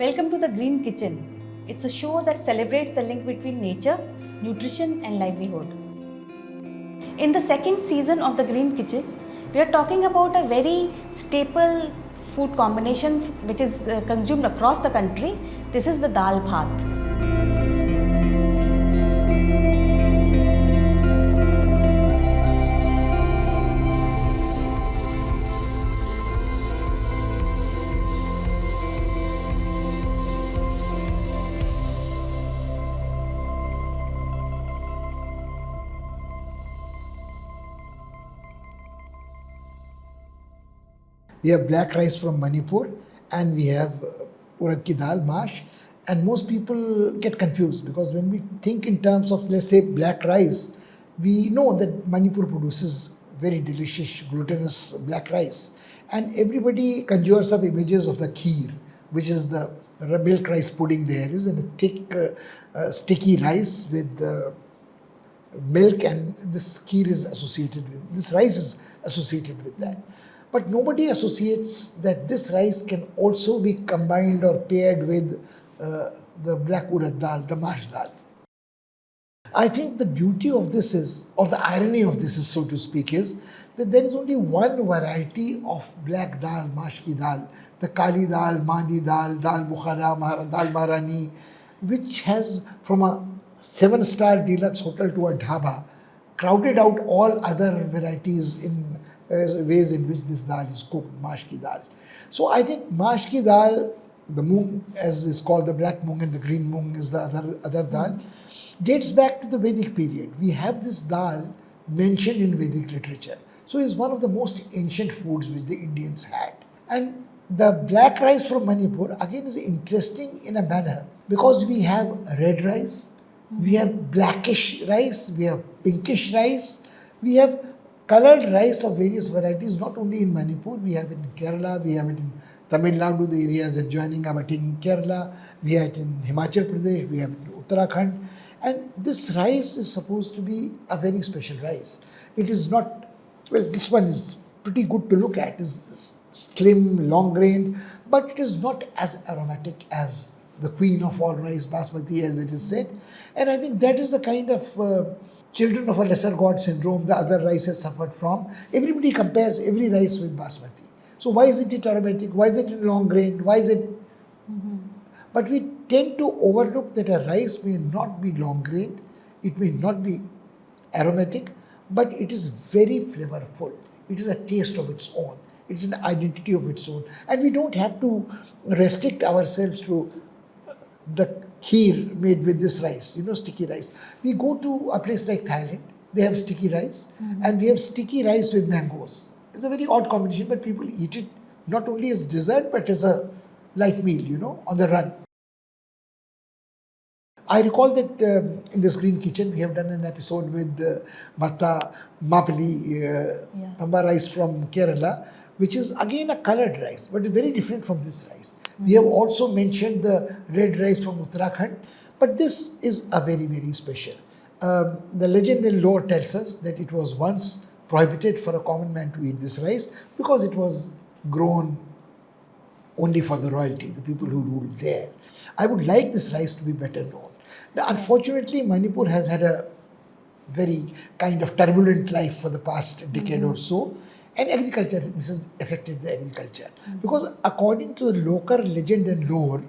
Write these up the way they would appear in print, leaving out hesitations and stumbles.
Welcome to the Green Kitchen. It's a show that celebrates the link between nature, nutrition, and livelihood. In the second season of the Green Kitchen, we are talking about a very staple food combination which is consumed across the country. This is the Dal Bhaat. We have black rice from Manipur and we have Urad ki dal, mash. And most people get confused because when we think in terms of, let's say, black rice, we know that Manipur produces very delicious glutinous black rice. And everybody conjures up images of the kheer, which is the milk rice pudding there is, and a thick, sticky rice with milk, and this kheer is associated with, this rice is associated with that. But nobody associates that this rice can also be combined or paired with the black urad dal, the mash dal. I think the beauty of this is, or the irony of this is, so to speak, is that there is only one variety of black dal, mash ki dal, the kali dal, madi dal, dal bukhara, dal maharani, which has from a 7-star deluxe hotel to a dhaba crowded out all other varieties in ways in which this dal is cooked, mash ki dal. So I think mash ki dal, the moong as is called, the black moong, and the green moong is the other dal, dates back to the Vedic period. We have this dal mentioned in Vedic literature. So it's one of the most ancient foods which the Indians had. And the black rice from Manipur again is interesting in a manner because we have red rice, we have blackish rice, we have pinkish rice, we have colored rice of various varieties, not only in Manipur, we have it in Kerala, we have it in Tamil Nadu, the areas adjoining Abating, Kerala, we have it in Himachal Pradesh, we have it in Uttarakhand. And this rice is supposed to be a very special rice. It is not, well, this one is pretty good to look at, it's slim, long grained, but it is not as aromatic as the queen of all rice, basmati, as it is said. And I think that is the kind of children of a lesser god syndrome the other rices suffered from. Everybody compares every rice with basmati. So why isn't it aromatic? Why is it long grained? Why is it? But we tend to overlook that a rice may not be long grained, it may not be aromatic, but it is very flavorful. It is a taste of its own. It is an identity of its own. And we don't have to restrict ourselves to the kheer made with this rice, sticky rice. We go to a place like Thailand, they have sticky rice, and we have sticky rice with mangoes. It's a very odd combination, but people eat it not only as dessert, but as a light meal, on the run. I recall that in this Green Kitchen, we have done an episode with Mapali, Tamba rice from Kerala, which is again a colored rice, but very different from this rice. We have also mentioned the red rice from Uttarakhand, but this is a very, very special. The legend and lore tells us that it was once prohibited for a common man to eat this rice because it was grown only for the royalty, the people who ruled there. I would like this rice to be better known. Now, unfortunately, Manipur has had a very kind of turbulent life for the past decade or so. And agriculture, this has affected the agriculture. Because according to the local legend and lore,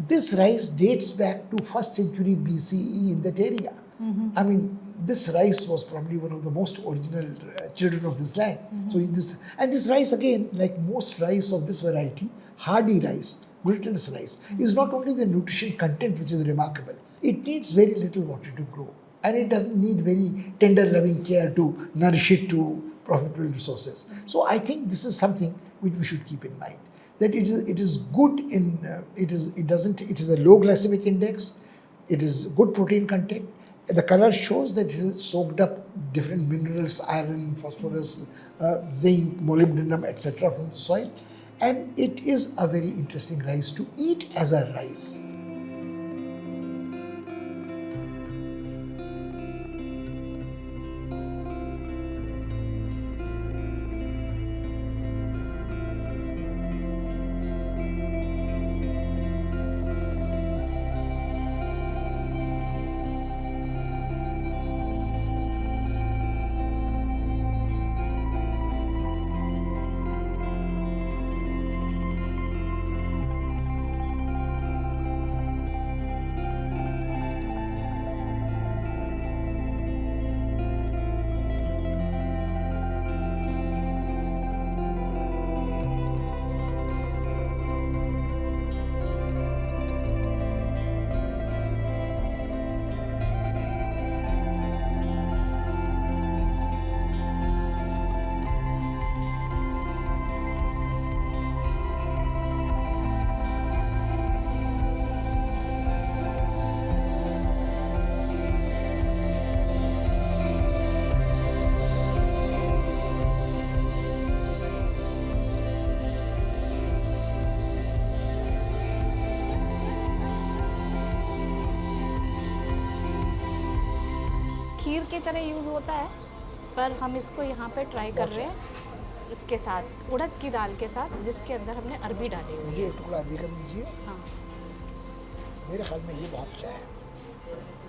this rice dates back to 1st century BCE in that area. I mean, this rice was probably one of the most original children of this land. So this rice again, like most rice of this variety, hardy rice, glutinous rice, is not only the nutrition content which is remarkable, it needs very little water to grow. And it doesn't need very tender loving care to nourish it to profitable resources. So I think this is something which we should keep in mind. That it is good in it is a low glycemic index, it is good protein content. The color shows that it has soaked up different minerals, iron, phosphorus, zinc, molybdenum, etc. from the soil. And it is a very interesting rice to eat as a rice. खीर की तरह use होता है, पर हम इसको यहाँ पे try कर रहे हैं इसके साथ, उड़द की दाल के साथ, जिसके अंदर हमने अरबी डाली हुई मुझे है। एक टुकड़ा अरबी का दीजिए। हाँ, मेरे ख्याल में ये बहुत अच्छा है।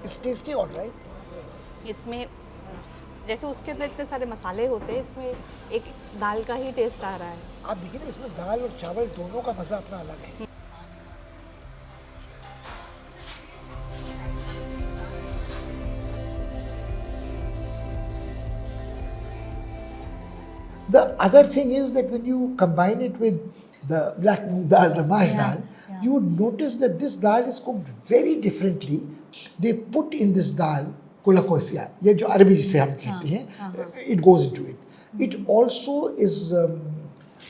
It's tasty all right. इसमें जैसे उसके अंदर इतने सारे मसाले होते हैं, इसमें एक दाल का ही टेस्ट आ रहा है। आप देखिए ना, इसमें दाल और चावल दोनों का मज़ा अपना अलग है। The other thing is that when you combine it with the black moong dal, the mash dal, you would notice that this dal is cooked very differently. They put in this dal colocasia, ये जो अरबी जिसे हम कहते हैं, it goes into it. It also is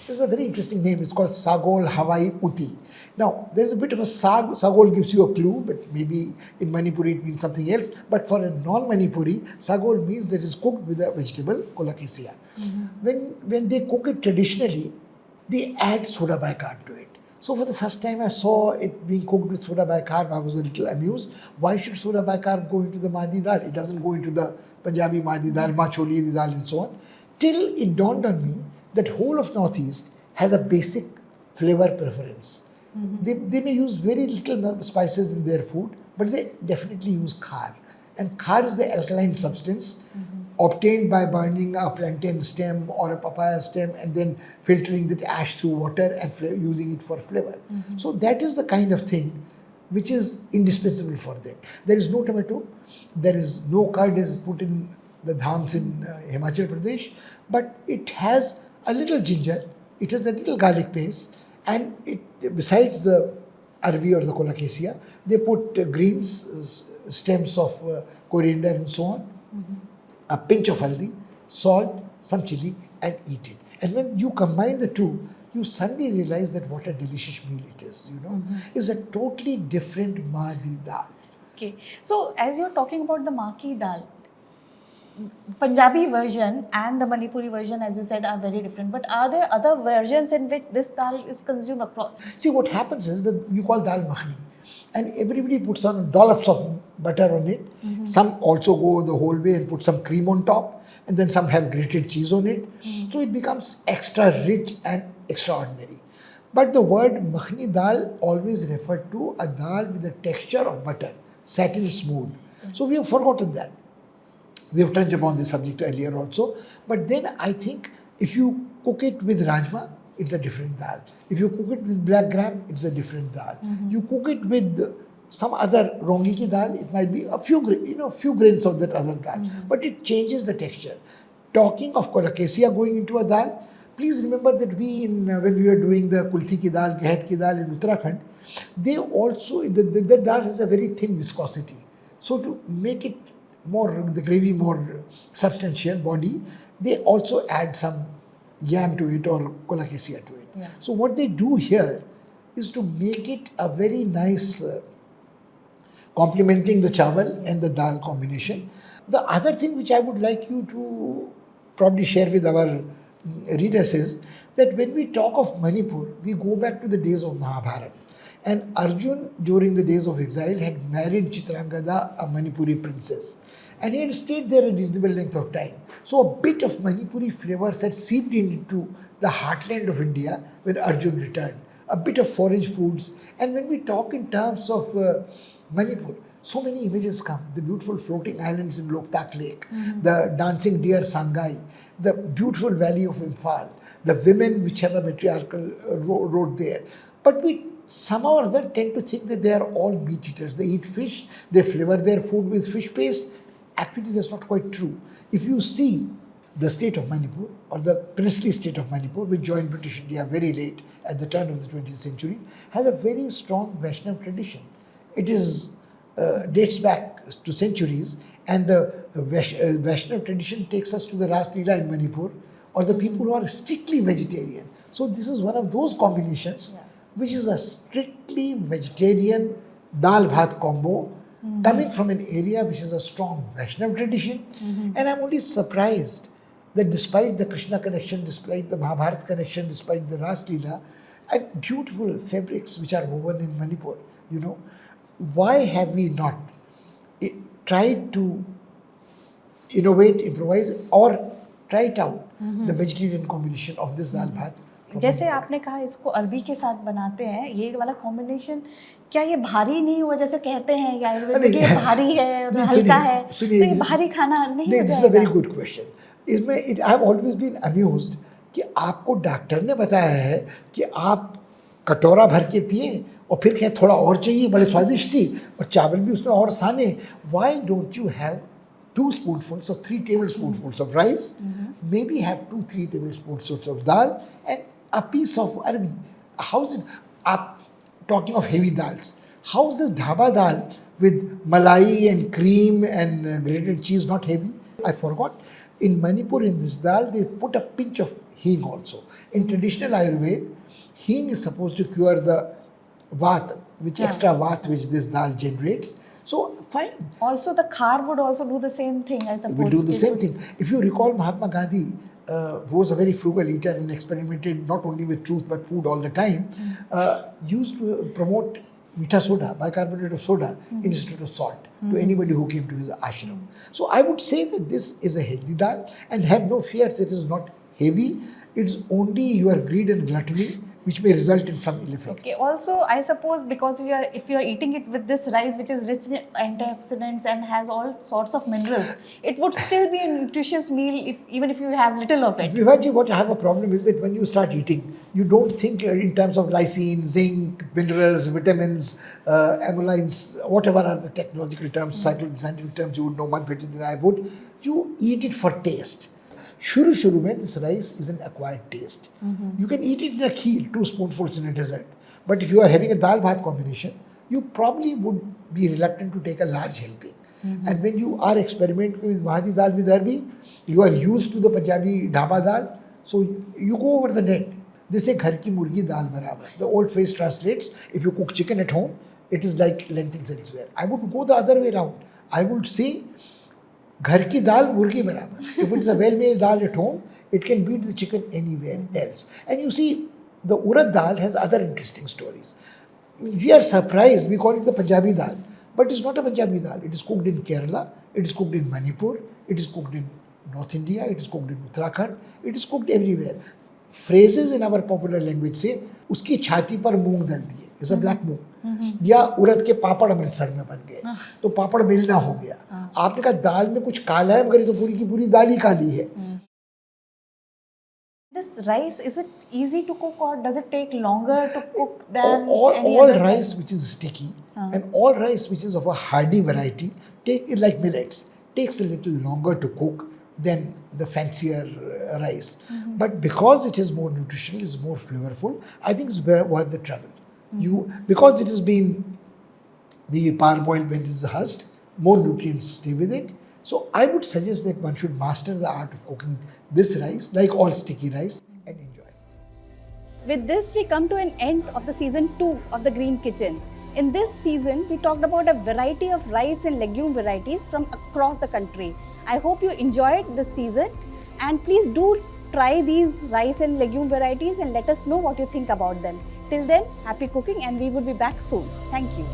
there's a very interesting name. It's called Sagol Hawaii Uti. Now, there's a bit of a Sagol gives you a clue, but maybe in Manipuri it means something else. But for a non-Manipuri, Sagol means that it's cooked with a vegetable, colocasia. When they cook it traditionally, they add soda bicarb to it. So for the first time I saw it being cooked with soda bicarb, I was a little amused. Why should soda bicarb go into the Mahdi dal? It doesn't go into the Punjabi Mahdi dal, Macholi dal and so on. Till it dawned on me that whole of Northeast has a basic flavor preference. They may use very little spices in their food, but they definitely use kheer. And kheer is the alkaline substance obtained by burning a plantain stem or a papaya stem and then filtering that ash through water and using it for flavor. So that is the kind of thing which is indispensable for them. There is no tomato, there is no curd is put in the dhams in Himachal Pradesh, but it has a little ginger, it has a little garlic paste, and it, besides the arbi or the colocasia, they put greens, stems of coriander and so on, a pinch of haldi, salt, some chili, and eat it. And when you combine the two, you suddenly realize that what a delicious meal it is, you know. It's a totally different Mahdi dal. Okay, so as you're talking about the Maki dal, Punjabi version and the Manipuri version, as you said, are very different. But are there other versions in which this dal is consumed across? See, what happens is that you call dal makhani, and everybody puts on dollops of butter on it. Some also go the whole way and put some cream on top, and then some have grated cheese on it. So it becomes extra rich and extraordinary. But the word makhani dal always referred to a dal with the texture of butter, satin smooth. So we have forgotten that. We have touched upon this subject earlier also. But then I think if you cook it with rajma, it's a different dal. If you cook it with black gram, it's a different dal. You cook it with some other rongi ki dal, it might be a few grains of that other dal. But it changes the texture. Talking of colocasia going into a dal, please remember that when we were doing the kulthi ki dal, gehat ki dal in Uttarakhand, they also, the dal has a very thin viscosity. So to make it the gravy more substantial body, they also add some yam to it or colocasia to it. Yeah. So what they do here is to make it a very nice complementing the chawal and the dal combination. The other thing which I would like you to probably share with our readers is that when we talk of Manipur, we go back to the days of Mahabharata. And Arjun, during the days of exile, had married Chitrangada, a Manipuri princess. And he had stayed there a reasonable length of time. So a bit of Manipuri flavors had seeped into the heartland of India when Arjun returned. A bit of forage foods. And when we talk in terms of Manipur, so many images come. The beautiful floating islands in Loktak Lake, the dancing deer Sangai, the beautiful valley of Imphal, the women which have a matriarchal road there. But we somehow or other tend to think that they are all meat eaters. They eat fish, they flavor their food with fish paste. Actually, that's not quite true. If you see the state of Manipur or the princely state of Manipur, which joined British India very late at the turn of the 20th century, has a very strong Vaishnav tradition. It is dates back to centuries, and the Vaishnav tradition takes us to the Ras Leela in Manipur, or the people who are strictly vegetarian. So this is one of those combinations which is a strictly vegetarian Dal Bhaat combo coming from an area which is a strong Vaishnav tradition. And I'm only surprised that despite the Krishna connection, despite the Mahabharata connection, despite the Ras Leela, and beautiful fabrics which are woven in Manipur, why have we not tried to innovate, improvise, or try it out. The vegetarian combination of this dal bhat. from जैसे Manipur. आपने कहा इसको अरबी के साथ बनाते हैं, ये वाला कॉम्बिनेशन क्या ये भारी नहीं हुआ? जैसे कहते हैं कि आयुर्वेद में कि ये भारी है और नहीं, हल्का है, तो सुनिए, ये भारी खाना नहीं हो दिस इज अ वेरी जाएगा? Good question. इसमें I have always been amused कि आपको डॉक्टर ने बताया है कि आप कटोरा भर के पिए और फिर कहें थोड़ा और चाहिए, बड़े स्वादिष्ट थी और चावल भी उसमें और साने. Why don't you have 2 spoonfuls or 3 tablespoonfuls of rice, maybe have 2-3 tablespoonfuls of dal and a piece of arbi. How's it? Talking of heavy dals, how's this dhaba dal with malai and cream and grated cheese not heavy? I forgot. In Manipur, in this dal, they put a pinch of hing also. In traditional Ayurveda, hing is supposed to cure the vat, which extra vat which this dal generates. So fine. Also, the kheer would also do the same thing, I suppose. Will do the same thing. If you recall Mahatma Gandhi, who was a very frugal eater and experimented not only with truth but food all the time, used to promote meetha soda, bicarbonate of soda, instead of salt to anybody who came to his ashram. So I would say that this is a healthy dal, and have no fears, it is not heavy. It's only your greed and gluttony which may result in some ill effects. Okay. Also, I suppose because if you are eating it with this rice, which is rich in antioxidants and has all sorts of minerals, it would still be a nutritious meal even if you have little of it. Vibhaji, what I have a problem is that when you start eating, you don't think in terms of lysine, zinc, minerals, vitamins, amylines, whatever are the technological terms, scientific terms, you would know much better than I would. You eat it for taste. Shuru mein, this rice is an acquired taste. You can eat it in a kheer, 2 spoonfuls in a dessert. But if you are having a dal bhat combination, you probably would be reluctant to take a large helping. And when you are experimenting with Mahadi dal with arbi, you are used to the Punjabi dhaba dal, so you go over the net. They say ghar ki murgi dal barabar. The old phrase translates, if you cook chicken at home, it is like lentils elsewhere. I would go the other way around. I would say, घर की दाल मुर्गी बराबर. If it's a well-made dal at home, it can beat the chicken anywhere else. And you see, the urad dal has other interesting stories. We are surprised, we call it the Punjabi dal, but it's not a Punjabi dal. It is cooked in Kerala, it is cooked in Manipur, it is cooked in North India, it is cooked in Uttarakhand, it is cooked everywhere. Phrases in our popular language say, उसकी छाती पर मूंग दल दिए, is a black moong. या उड़द के पापड़ अमृतसर में बन गए, तो पापड़ मिलना हो गया. आपने कहा दाल में कुछ काला है, मगर ये तो पूरी की पूरी दाल ही काली है. This rice, is it easy to cook or does it take longer to cook than all any all other rice type? which is sticky and all rice which is of a hardy variety is like millets, takes a little longer to cook than the fancier rice. But because it is more nutritional, is more flavorful, I think it's worth the trouble. Because it has been maybe parboiled when it is husked, more nutrients stay with it. So I would suggest that one should master the art of cooking this rice, like all sticky rice, and enjoy it. With this, we come to an end of the season 2 of the Green Kitchen. In this season, we talked about a variety of rice and legume varieties from across the country. I hope you enjoyed this season, and please do try these rice and legume varieties and let us know what you think about them. Till then, happy cooking, and we will be back soon. Thank you.